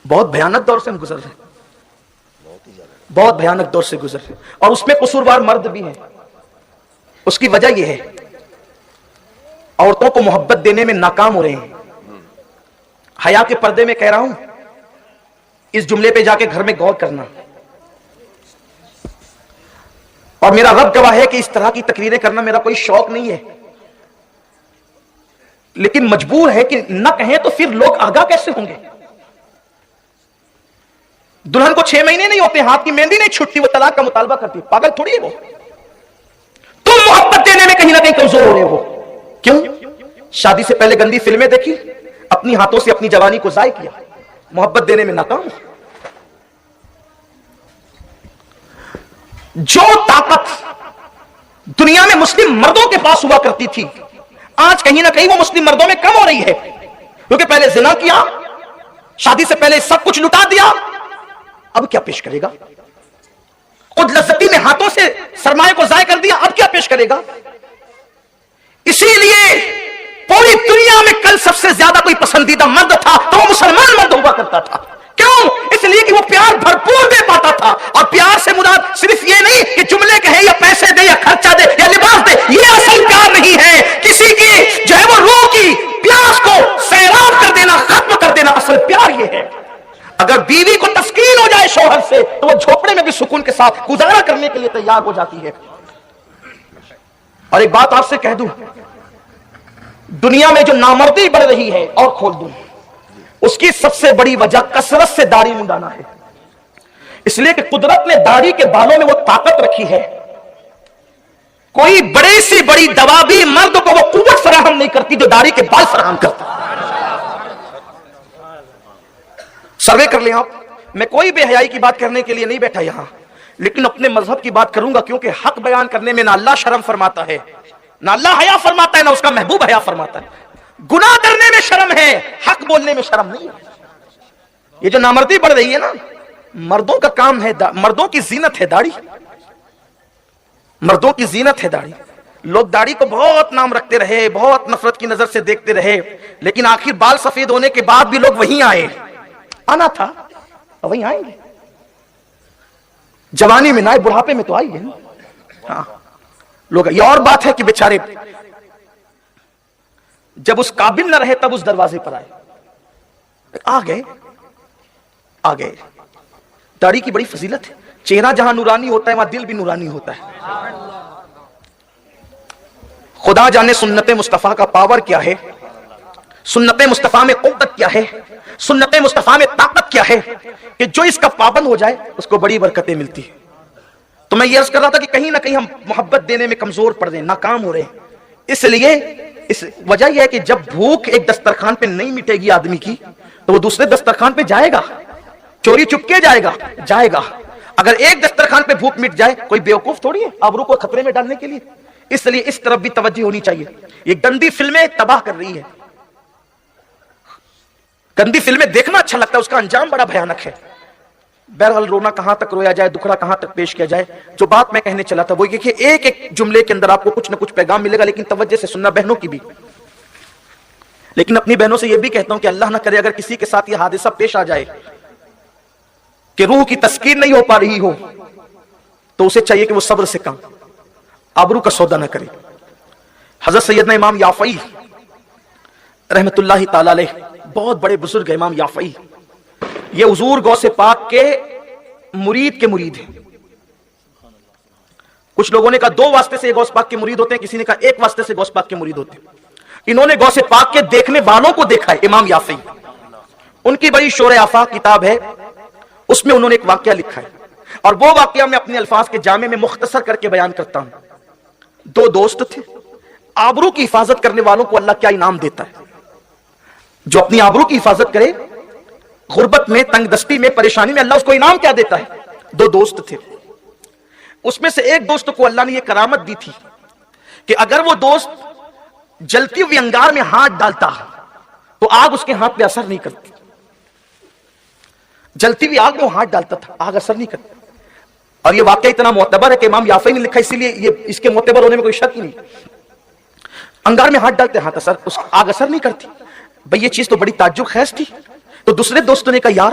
بہت بھیانک دور سے ہم گزر رہے ہیں، بہت بھیانک دور سے گزر رہے ہیں، اور اس میں قصوروار مرد بھی ہیں۔ اس کی وجہ یہ ہے عورتوں کو محبت دینے میں ناکام ہو رہے ہیں۔ حیا کے پردے میں کہہ رہا ہوں، اس جملے پہ جا کے گھر میں غور کرنا، اور میرا رب گواہ ہے کہ اس طرح کی تقریریں کرنا میرا کوئی شوق نہیں ہے، لیکن مجبور ہے کہ نہ کہیں تو پھر لوگ آگاہ کیسے ہوں گے؟ دلہن کو 6 مہینے نہیں ہوتے، ہاتھ کی مہندی نہیں چھٹتی، وہ طلاق کا مطالبہ کرتی، پاگل تھوڑی ہے وہ۔ تم محبت دینے میں کہیں نہ کہیں کمزور ہو رہے ہو۔ کیوں؟ شادی سے پہلے گندی فلمیں دیکھی، اپنی ہاتھوں سے اپنی جوانی کو ضائع کیا، محبت دینے میں ناکام۔ جو طاقت دنیا میں مسلم مردوں کے پاس ہوا کرتی تھی، آج کہیں نہ کہیں وہ مسلم مردوں میں کم ہو رہی ہے، کیونکہ پہلے زنا کیا، شادی سے پہلے سب کچھ لٹا دیا، اب کیا پیش کرے گا؟ خود لذتی میں ہاتھوں سے سرمایہ کو ضائع کر دیا، اب کیا پیش کرے گا؟ اسی لیے پوری دنیا میں کل سب سے زیادہ کوئی پسندیدہ مرد تھا تو وہ مسلمان مرد ہوا کرتا تھا۔ کیوں؟ اس لیے کہ وہ پیار بھرپور دے پاتا تھا، اور پیار سے مراد صرف یہ نہیں کہ جملے کہے یا پیسے دے یا خرچہ دے یا لباس دے، یہ اصل پیار نہیں ہے۔ کسی کی جو ہے وہ روح کی پیاس کو سیراب کر دینا، ختم کر دینا، اصل پیار یہ ہے۔ اگر بیوی کو تسکین ہو جائے شوہر سے تو وہ جھوپڑے میں بھی سکون کے ساتھ گزارا کرنے کے لیے تیار ہو جاتی ہے۔ اور ایک بات آپ سے کہہ دوں، دنیا میں جو نامردی بڑھ رہی ہے، اور کھول دوں، اس کی سب سے بڑی وجہ کثرت سے داڑھی منڈانا ہے۔ اس لیے کہ قدرت نے داڑھی کے بالوں میں وہ طاقت رکھی ہے، کوئی بڑی سی بڑی دوا بھی مرد کو وہ قوت فراہم نہیں کرتی جو داڑھی کے بال فراہم کرتا۔ سروے کر لیں آپ، میں کوئی بے حیائی کی بات کرنے کے لیے نہیں بیٹھا یہاں، لیکن اپنے مذہب کی بات کروں گا، کیونکہ حق بیان کرنے میں نہ اللہ شرم فرماتا ہے، نہ اللہ حیا فرماتا ہے، نہ اس کا محبوب حیا فرماتا ہے۔ گناہ کرنے میں شرم ہے، حق بولنے میں شرم نہیں ہے۔ یہ جو نامردی بڑھ رہی ہے نا، مردوں کا کام ہے، مردوں کی زینت ہے داڑھی، مردوں کی زینت ہے داڑھی۔ لوگ داڑھی کو بہت نام رکھتے رہے، بہت نفرت کی نظر سے دیکھتے رہے، لیکن آخر بال سفید ہونے کے بعد بھی لوگ وہیں آئے، آنا تھا وہیں آئیں گے، جوانی میں نہ آئے، بڑھاپے میں تو آئی ہے نا۔ ہاں لوگ، یہ اور بات ہے کہ بیچارے جب اس قابل نہ رہے تب اس دروازے پر آئے، آ گئے۔ داڑھی کی بڑی فضیلت ہے، چہرہ جہاں نورانی ہوتا ہے وہاں دل بھی نورانی ہوتا ہے۔ خدا جانے سنت مصطفیٰ کا پاور کیا ہے، سنت مصطفیٰ میں قوت کیا ہے، سنت مصطفیٰ میں طاقت کیا ہے، کہ جو اس کا پابند ہو جائے اس کو بڑی برکتیں ملتی ہیں۔ تو میں یہ عرض کر رہا تھا کہ کہیں نہ کہیں ہم محبت دینے میں کمزور پڑ رہے ہیں، ناکام ہو رہے ہیں۔ اس لیے اس وجہ یہ ہے کہ جب بھوک ایک دسترخوان پہ نہیں مٹے گی آدمی کی تو وہ دوسرے دسترخوان پہ جائے گا، چوری چپکے جائے گا۔ اگر ایک دسترخوان پہ بھوک مٹ جائے، کوئی بیوقوف تھوڑی ہے آبرو کو خطرے میں ڈالنے کے لیے۔ اس لیے اس طرف بھی توجہ ہونی چاہیے۔ یہ گندی فلمیں تباہ کر رہی ہے، گندی فلمیں دیکھنا اچھا لگتا ہے، اس کا انجام بڑا بھیانک ہے۔ بہرحال رونا کہاں تک رویا جائے، دکھڑا کہاں تک پیش کیا جائے، جو بات میں کہنے چلا تھا وہ یہ کہ ایک ایک جملے کے اندر آپ کو کچھ نہ کچھ پیغام ملے گا، لیکن توجہ سے سننا بہنوں کی بھی۔ لیکن اپنی بہنوں سے یہ بھی کہتا ہوں کہ اللہ نہ کرے اگر کسی کے ساتھ یہ حادثہ پیش آ جائے کہ روح کی تسکین نہیں ہو پا رہی ہو، تو اسے چاہیے کہ وہ صبر سے کام، آبرو کا سودا نہ کرے۔ حضرت سیدنا امام یافعی رحمت اللہ تعالی علیہ، بہت بڑے بزرگ امام یافعی، یہ حضور غوث پاک کے مرید ہیں۔ کچھ لوگوں نے کہا 2 واسطے سے غوث پاک کے مرید ہوتے ہیں، کسی نے کہا 1 واسطے سے غوث پاک کے مرید ہوتے ہیں۔ انہوں نے غوث پاک کے دیکھنے والوں کو دیکھا ہے، امام یافعی، ان کی بڑی شور آفاق کتاب ہے، اس میں انہوں نے ایک واقعہ لکھا ہے، اور وہ واقعہ میں اپنے الفاظ کے جامع میں مختصر کر کے بیان کرتا ہوں۔ 2 دوست تھے، آبرو کی حفاظت کرنے والوں کو اللہ کیا انعام دیتا ہے، جو اپنی آبرو کی حفاظت کرے، غربت میں، تنگ دستی میں، پریشانی میں، اللہ اس کو انعام کیا دیتا ہے۔ 2 دوست تھے، اس میں سے ایک دوست کو اللہ نے یہ کرامت دی تھی کہ اگر وہ دوست جلتی ہوئی انگار میں ہاتھ ڈالتا تو آگ اس کے ہاتھ پہ اثر نہیں کرتی، جلتی ہوئی آگ میں وہ ہاتھ ڈالتا تھا، آگ اثر نہیں کرتی۔ اور یہ واقعہ اتنا معتبر ہے کہ امام یافعی نے لکھا، اسی لیے یہ اس کے معتبر ہونے میں کوئی شک ہی نہیں۔ انگار میں ہاتھ ڈالتے آگ اثر نہیں کرتی، بھئی یہ چیز تو بڑی تعجب خیز تھی۔ تو دوسرے دوستوں نے کہا یار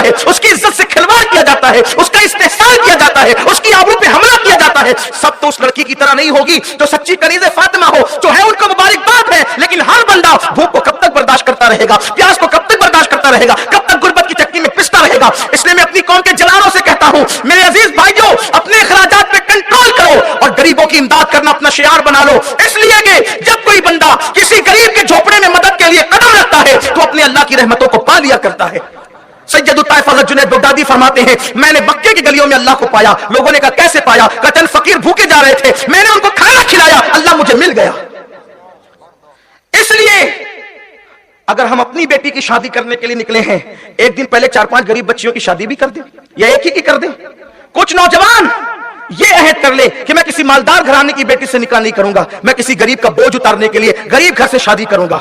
جاتا ہے, اس کی عزت سے کھلواڑ کیا جاتا ہے, اس کا استحصال کیا جاتا ہے, اس کی آبرو پہ حملہ کیا جاتا ہے. سب تو اس لڑکی کی طرح نہیں ہوگی جو سچی کنیز فاطمہ ہو, جو ہے ان کو مبارکباد ہے, لیکن ہر بندہ بھوک کو کب تک برداشت کرتا رہے گا, پیاس کو کب تک برداشت کرتا رہے گا, کب تک غربت کی چکی میں پستا رہے گا. اس لیے میں اپنی قوم کے جوانوں سے کہتا ہوں, میرے عزیز بھائیوں, اپنے اخراجات پہ کنٹرول کرو اور غریبوں کی امداد کرنا اپنا شعار بنا لو. اس لیے کہ جب کوئی بندہ کسی غریب کے جھوپڑے میں مدد کے لیے قدم رکھتا ہے تو اپنے اللہ کی رحمتوں کو پا لیا کرتا ہے. سید الطائف حضرت جنید بغدادی فرماتے ہیں, میں نے مکے کی گلیوں میں اللہ کو پایا. لوگوں نے کہا کیسے پایا؟ کہ چند فقیر بھوکے جا رہے تھے, میں نے ان کو کھانا کھلایا, اللہ مجھے مل گیا. اس لیے اگر ہم اپنی بیٹی کی شادی کرنے کے لیے نکلے ہیں, ایک دن پہلے 4-5 غریب بچیوں کی شادی بھی کر دیں یا ایک ہی کی کر دیں. کچھ نوجوان یہ عہد کر لے کہ میں کسی مالدار گھرانے کی بیٹی سے نکاح نہیں کروں گا, میں کسی غریب کا بوجھ اتارنے کے لیے غریب گھر سے شادی کروں گا.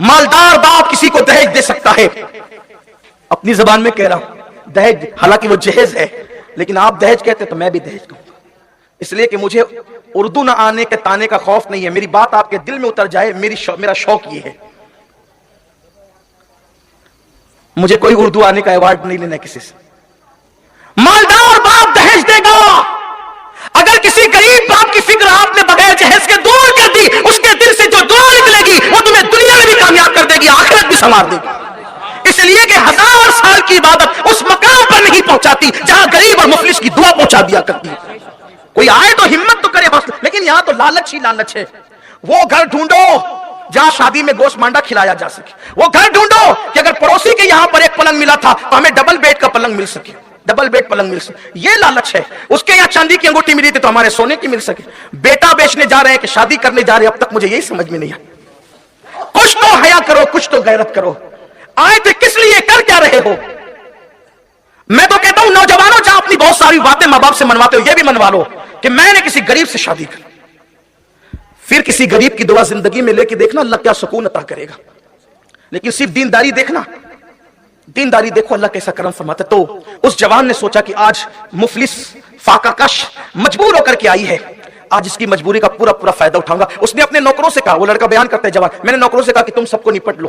مالدار باپ کسی کو دہیج دے سکتا ہے, اپنی زبان میں کہہ رہا ہوں دہیج, حالانکہ وہ جہیز ہے, لیکن آپ دہیج کہتے تو میں بھی دہیج کہوں گا. اس لیے کہ مجھے اردو نہ آنے کے تانے کا خوف نہیں ہے, میری بات آپ کے دل میں اتر جائے, میرا شوق یہ ہے. مجھے کوئی اردو آنے کا ایوارڈ نہیں لینا کسی سے. مالدار باپ دہیج دے گا. اگر کسی غریب باپ کی فکر آپ نے بغیر جہیز کے دور کر دی, اس کے دل سے جو دعا نکلے گی وہ تمہیں دنیا میں بھی کامیاب کر دے گی, آخرت بھی سنوار دے گی. اس لیے کہ 1000 سال کی عبادت اس مقام پر نہیں پہنچاتی جہاں غریب اور مفلس کی دعا پہنچا دیا کرتی ہے. کوئی آئے تو ہمت تو کرے بس, لیکن یہاں تو لالچ ہی لالچ ہے. وہ گھر ڈھونڈو جہاں شادی میں گوشت مانڈا کھلایا جا سکے. وہ گھر ڈھونڈو کہ اگر پڑوسی کے یہاں پر ایک پلنگ ملا تھا تو ہمیں ڈبل بیڈ کا پلنگ مل سکے, ڈبل بیڈ پلنگ مل سکے. یہ لالچ ہے. اس کے یہاں چاندی کی انگوٹھی ملی تھی تو ہمارے سونے کی مل سکے. بیٹا بیچنے جا رہے ہیں کہ شادی کرنے جا رہے ہیں, اب تک مجھے یہی سمجھ میں نہیں آیا. کچھ تو حیا کرو, کچھ تو غیرت کرو. آئے تھے کس لیے, کر کیا رہے ہو؟ میں تو کہتا ہوں نوجوانوں, جہاں اپنی بہت ساری باتیں ماں باپ سے منواتے ہو, یہ بھی منوا لو کہ میں نے کسی غریب سے شادی کی. پھر کسی غریب کی دعا زندگی میں لے کے دیکھنا, اللہ کیا سکون عطا کرے گا. لیکن صرف دینداری دیکھنا, دینداری دیکھو اللہ کیسا کرم فرماتا ہے. تو اس جوان نے سوچا کہ آج مفلس فاقہ کش مجبور ہو کر کے آئی ہے, آج اس کی مجبوری کا پورا فائدہ اٹھاؤں گا. اس نے اپنے نوکروں سے کہا, وہ لڑکا بیان کرتا ہے جوان, میں نے نوکروں سے کہا کہ تم سب کو نپٹ لو,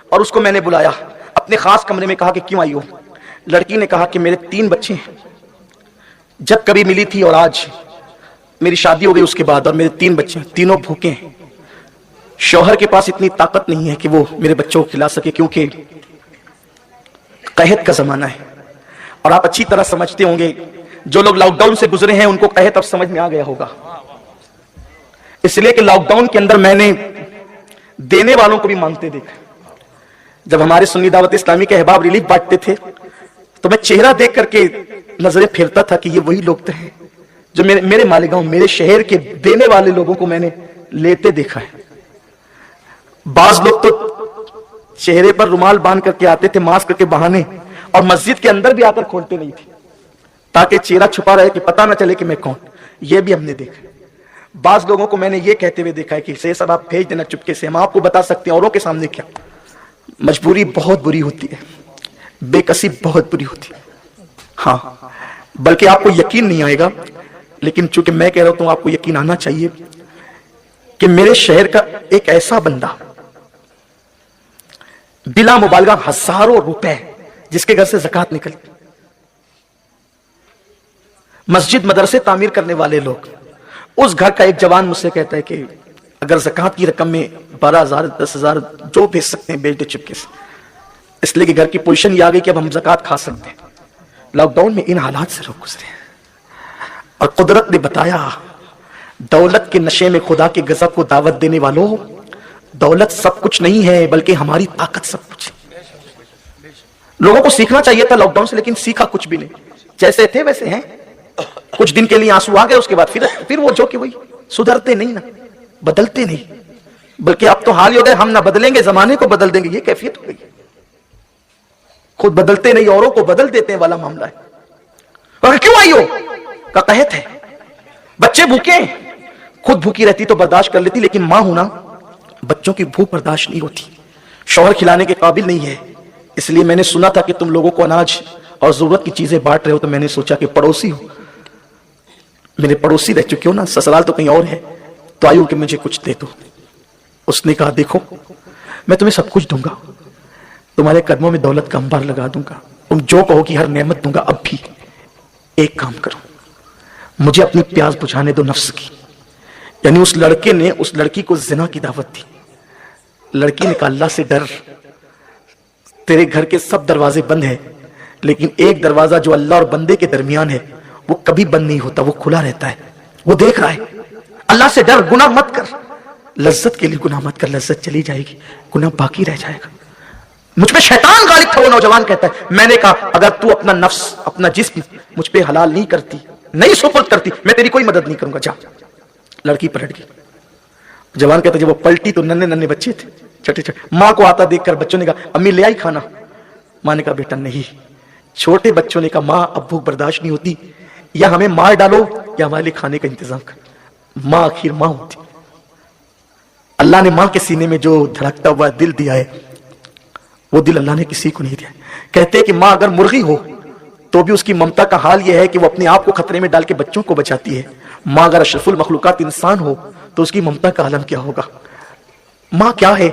اور اس کو میں نے بلایا اپنے خاص کمرے میں, کہا کہ کیوں آئی ہو؟ لڑکی نے کہا کہ میرے 3 بچے ہیں, جب کبھی ملی تھی اور آج میری شادی ہو گئی اس کے بعد, اور میرے 3 بچے ہیں, تینوں بھوکے ہیں. شوہر کے پاس اتنی طاقت نہیں ہے کہ وہ میرے بچوں کو کھلا سکے, کیونکہ قحط کا زمانہ ہے. اور آپ اچھی طرح سمجھتے ہوں گے, جو لوگ لاک ڈاؤن سے گزرے ہیں ان کو قحط اب سمجھ میں آ گیا ہوگا. اس لیے کہ لاک ڈاؤن کے اندر میں نے دینے والوں کو بھی مانگتے دیکھا. جب ہمارے سنی دعوت اسلامی کے احباب ریلیف بانٹتے تھے تو میں چہرہ دیکھ کر کے نظریں پھیرتا تھا کہ یہ وہی لوگ تو ہیں جو میرے مالیگاؤں, میرے شہر کے دینے والے لوگوں کو میں نے لیتے دیکھا ہے. بعض لوگ تو چہرے پر رومال باندھ کر کے آتے تھے, ماسک کے بہانے, اور مسجد کے اندر بھی آ کر کھولتے نہیں تھے تاکہ چہرہ چھپا رہے کہ پتہ نہ چلے کہ میں کون. یہ بھی ہم نے دیکھا. بعض لوگوں کو میں نے یہ کہتے ہوئے دیکھا ہے کہ سید صاحب آپ بھیج دینا چپکے سے, ہم آپ کو بتا سکتے ہیں اوروں کے سامنے کیا. مجبوری بہت بری ہوتی ہے, بے کسی بہت بری ہوتی ہے. ہاں, بلکہ آپ کو یقین نہیں آئے گا, لیکن چونکہ میں کہہ رہا ہوں آپ کو یقین آنا چاہیے کہ میرے شہر کا ایک ایسا بندہ بلا مبالغہ ہزاروں روپے جس کے گھر سے زکات نکلتی, مسجد مدرسے تعمیر کرنے والے لوگ, اس گھر کا ایک جوان مجھ سے کہتا ہے کہ اگر زکات کی رقم میں 12,000 10,000 جو بھیج سکتے ہیں بیچ دے چپکے سے, اس لیے کہ گھر کی پوزیشن یہ آ گئی کہ اب ہم زکات کھا سکتے ہیں. لاک ڈاؤن میں ان حالات سے لوگ گزرے, اور قدرت نے بتایا دولت کے نشے میں خدا کے غضب کو دعوت دینے والوں, دولت سب کچھ نہیں ہے بلکہ ہماری طاقت سب کچھ ہے. لوگوں کو سیکھنا چاہیے تھا لاک ڈاؤن سے, لیکن سیکھا کچھ بھی نہیں, جیسے تھے ویسے ہیں. کچھ دن کے لیے آنسو آ گئے, اس کے بعد پھر وہ جو کہ وہی سدھرتے نہیں نا, بدلتے نہیں, بلکہ اب تو حال ہو گئے ہم نہ بدلیں گے زمانے کو بدل دیں گے. یہ کیفیت ہو گئی, خود بدلتے نہیں اوروں کو بدل دیتے ہیں والا معاملہ ہے. اور کیوں آئی ہو؟ کا قحط ہے, بچے بھوکے ہیں, خود بھوکی رہتی تو برداشت کر لیتی, لیکن ماں ہونا بچوں کی بھوک برداشت نہیں ہوتی, شوہر کھلانے کے قابل نہیں ہے. اس لیے میں نے سنا تھا کہ تم لوگوں کو اناج اور ضرورت کی چیزیں بانٹ رہے ہو, تو میں نے سوچا کہ پڑوسی ہو, میرے پڑوسی رہ چکے ہو نا, سسرال تو کہیں اور ہے, تو آئی ہوں کہ مجھے کچھ دے دو. اس نے کہا دیکھو میں تمہیں سب کچھ دوں گا, تمہارے قدموں میں دولت کا انبار لگا دوں گا, تم جو کہو کہ ہر نعمت دوں گا، اب بھی ایک کام کرو، مجھے اپنی پیاس بجھانے دو نفس کی. یعنی اس لڑکے نے اس لڑکی کو زنا کی دعوت دی. لڑکی نے کہا اللہ سے ڈر، تیرے گھر کے سب دروازے بند ہیں لیکن ایک دروازہ جو اللہ اور بندے کے درمیان ہے وہ کبھی بند نہیں ہوتا، وہ کھلا رہتا ہے، وہ دیکھ رہا ہے. اللہ سے ڈر، گناہ مت کر، لذت کے لیے گناہ مت کر، لذت چلی جائے گی، گناہ باقی رہ جائے گا. مجھ پہ شیطان غالب تھا، وہ نوجوان کہتا ہے. میں نے کہا اگر تو اپنا نفس اپنا جسم مجھ پہ حلال نہیں کرتی، نہیں سپرد کرتی، میں تیری کوئی مدد نہیں کروں گا، جا. لڑکی پلٹ گئی. جوان کہتا جب وہ پلٹی تو ننھے ننھے بچے تھے، چھوٹے چھوٹے. ماں کو آتا دیکھ کر بچوں نے کہا امی لے آئی کھانا؟ ماں نے کہا بیٹا نہیں. چھوٹے بچوں نے کہا ماں اب بھوک برداشت نہیں ہوتی، یا ہمیں مار ڈالو یا ہمارے لیے کھانے کا انتظام کر. ماں آخر ماں ہوتی. اللہ نے ماں کے سینے میں جو دھڑکتا ہوا دل دیا ہے وہ دل اللہ نے کسی کو نہیں دیا. کہتے ہیں کہ ماں اگر مرغی ہو تو بھی اس کی ممتا کا حال یہ ہے کہ وہ اپنے آپ کو خطرے میں ڈال کے بچوں کو بچاتی ہے. ماں اگر اشرف المخلوقات انسان ہو تو اس کی ممتا کا عالم کیا ہوگا. ماں کیا ہے.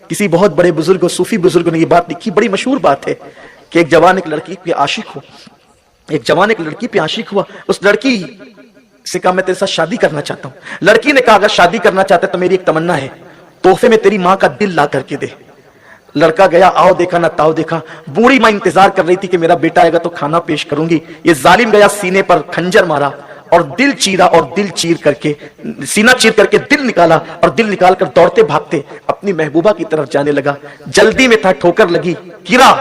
کسی بہت بڑے بزرگ اور صوفی بزرگ نے یہ بات لکھی، بڑی مشہور بات ہے کہ ایک جوان ایک لڑکی پہ عاشق ہو. ایک جوان ایک لڑکی پہ عاشق ہوا. اس لڑکی سے کہا میں تیرے ساتھ شادی کرنا چاہتا ہوں. لڑکی نے کہا اگر شادی کرنا چاہتا ہے تو میری ایک تمنا ہے، تحفے میں تیری ماں کا دل لا کر کے دے. لڑکا گیا، آؤ دیکھا نہ تاؤ دیکھا. بوڑھی ماں انتظار کر رہی تھی کہ میرا بیٹا آئے گا تو کھانا پیش کروں گی. یہ ظالم گیا، سینے پر کھنجر مارا اور دل چیرا، اور دل چیر کر کے سینہ چیر کر کے دل نکالا، اور دل نکال کر دوڑتے بھاگتے اپنی محبوبہ کی طرف جانے لگا. جلدی میں تھا، ٹھوکر لگی، گرا،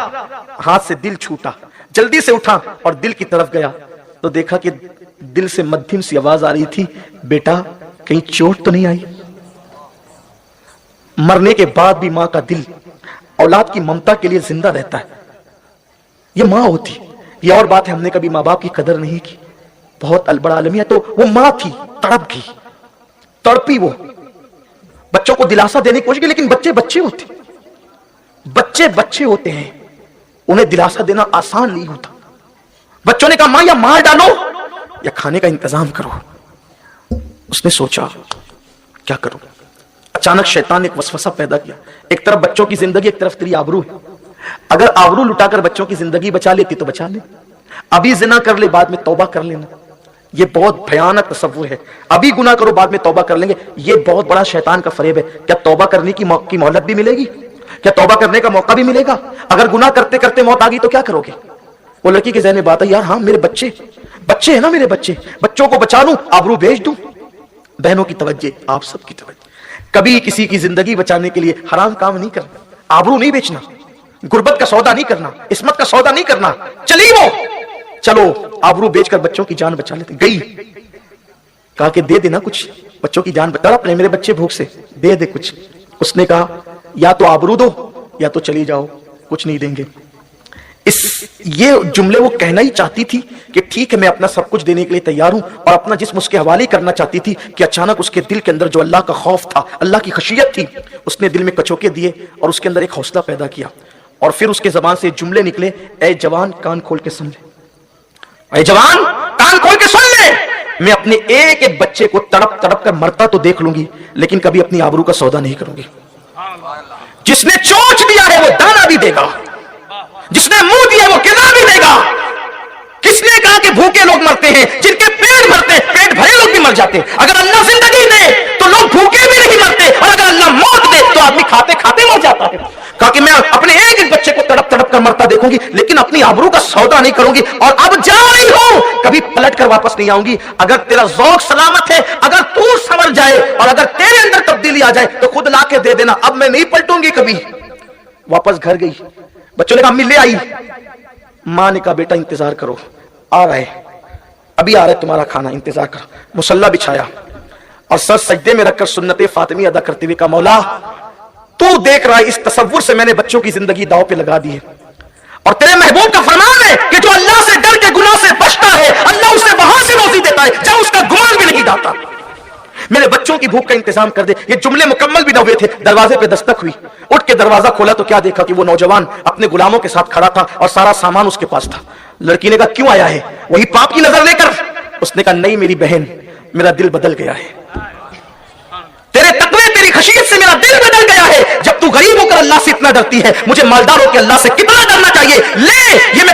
ہاتھ سے دل چھوٹا. جلدی سے اٹھا اور دل کی طرف گیا تو دیکھا کہ دل سے مدھم سی آواز آ رہی تھی، بیٹا کہیں چوٹ تو نہیں آئی. مرنے کے بعد بھی ماں کا دل اولاد کی ممتا کے لیے زندہ رہتا ہے. یہ ماں ہوتی. یہ اور بات ہے ہم نے کبھی ماں باپ کی قدر نہیں کی. بہت بڑا عالمیہ. تو وہ ماں تھی، تڑپ گئی، تڑپی. وہ بچوں کو دلاسا دینے کی کوشش کی، لیکن بچے بچے ہوتے، بچے بچے ہوتے ہیں، انہیں دلاسا دینا آسان نہیں ہوتا. بچوں نے کہا ماں یا مار ڈالو یا کھانے کا انتظام کرو. اس نے سوچا کیا کروں. اچانک شیطان نے ایک وسوسہ پیدا کیا. ایک طرف بچوں کی زندگی، ایک طرف تیری آبرو ہے. اگر آبرو لٹا کر بچوں کی زندگی بچا لیتی تو بچا لے، ابھی زنا کر لے بعد میں توبہ کر لینا. یہ بہت بھیانک تصور ہے. ابھی گناہ کرو بعد میں توبہ کر لیں گے، یہ بہت بڑا شیطان کا فریب ہے. کیا توبہ کرنے کی مہلت بھی ملے گی؟ کیا توبہ کرنے کا موقع بھی ملے گا؟ اگر گناہ کرتے کرتے موت آ گئی تو کیا کرو گے؟ وہ لڑکی کے ذہن میں بات ہے، یار ہاں میرے بچے ہیں نا، میرے بچوں کو بچا لوں، آبرو بیچ دوں. بہنوں کی توجہ، آپ سب کی توجہ. کبھی کسی کی زندگی بچانے کے لیے حرام کام نہیں کرنا، آبرو نہیں بیچنا، غربت کا سودا نہیں کرنا، عصمت کا سودا نہیں کرنا. چلی وہ، چلو آبرو بیچ کر بچوں کی جان بچا لیتے. گئی، کہا کہ دے دینا کچھ، بچوں کی جان بچا اپنے، میرے بچے بھوک سے، دے دے کچھ. اس نے کہا یا تو آبرو دو یا تو چلی جاؤ، کچھ نہیں دیں گے. یہ جملے وہ کہنا ہی چاہتی تھی کہ ٹھیک ہے میں اپنا سب کچھ دینے کے لیے تیار ہوں، اور اپنا جسم اس کے حوالے کرنا چاہتی تھی کہ اچانک اس کے دل کے اندر جو اللہ کا خوف تھا، اللہ کی خشیت تھی، اس نے دل میں کچوکے دیے اور اس کے اندر ایک حوصلہ پیدا کیا. اور پھر اس کے زبان سے جملے نکلے، اے جوان کان کھول کے سن لے، اے جوان کان کھول کے سن لے، میں اپنے ایک ایک بچے کو تڑپ تڑپ کر مرتا تو دیکھ لوں گی لیکن کبھی اپنی آبرو کا سودا نہیں کروں گی. جس نے چونچ دیا ہے وہ دانا بھی دے گا، جس نے منہ دیا وہ کنا بھی دے گا. کس نے کہا کہ بھوکے لوگ مرتے ہیں؟ جن کے پیٹ بھرتے ہیں، پیٹ بھرے لوگ بھی مر جاتے ہیں. اگر اللہ زندگی دے تو لوگ بھوکے بھی نہیں مرتے، اور اگر اللہ موت دے تو آدمی کھاتے کھاتے مر جاتا ہے. کہا کہ میں اپنے ایک ایک بچے کو تڑپ تڑپ کر مرتا دیکھوں گی لیکن اپنی آبرو کا سودا نہیں کروں گی. اور اب جا رہی ہوں، کبھی پلٹ کر واپس نہیں آؤں گی. اگر تیرا ذوق سلامت ہے، اگر تو سنور جائے اور اگر تیرے اندر تبدیلی آ جائے تو خود لا کے دے دینا، اب میں نہیں پلٹوں گی کبھی. واپس گھر گئی. بچوں نے کہا امی لے آئی. ماں نے کہا بیٹا انتظار کرو، آ رہا ہے، ابھی آ رہا ہے تمہارا کھانا، انتظار کرو. مصلی بچھایا اور سر سجدے میں رکھ کر سنت فاطمی ادا کرتے ہوئے کہا مولا تو دیکھ رہا ہے اس تصور سے میں نے بچوں کی زندگی داؤ پہ لگا دی ہے، اور تیرے محبوب کا فرمان ہے کہ جو اللہ سے ڈر کے گناہ سے بچتا ہے اللہ اسے وہاں سے روزی دیتا ہے جہاں اس کا گمان بھی نہیں ڈالتا. میرے بچوں کی بھوک کا انتظام کر دے. یہ جملے مکمل بھی نہ ہوئے تھے، دروازے پہ دستک ہوئی. اٹھ کے دروازہ کھولا تو کیا دیکھا کہ وہ نوجوان اپنے غلاموں کے ساتھ کھڑا تھا اور سارا سامان اس کے پاس تھا. لڑکی نے کہا کیوں آیا ہے؟ وہی پاپ کی نظر لے کر. اس نے کہا نہیں میری بہن، میرا دل بدل گیا ہے، تیرے تقوی تیری خشیت سے میرا دل بدل گیا ہے. جب تو غریب ہو کر اللہ سے اتنا ڈرتی ہے، مجھے مالدار ہو کے اللہ سے کتنا ڈرنا چاہیے. لے یہ میں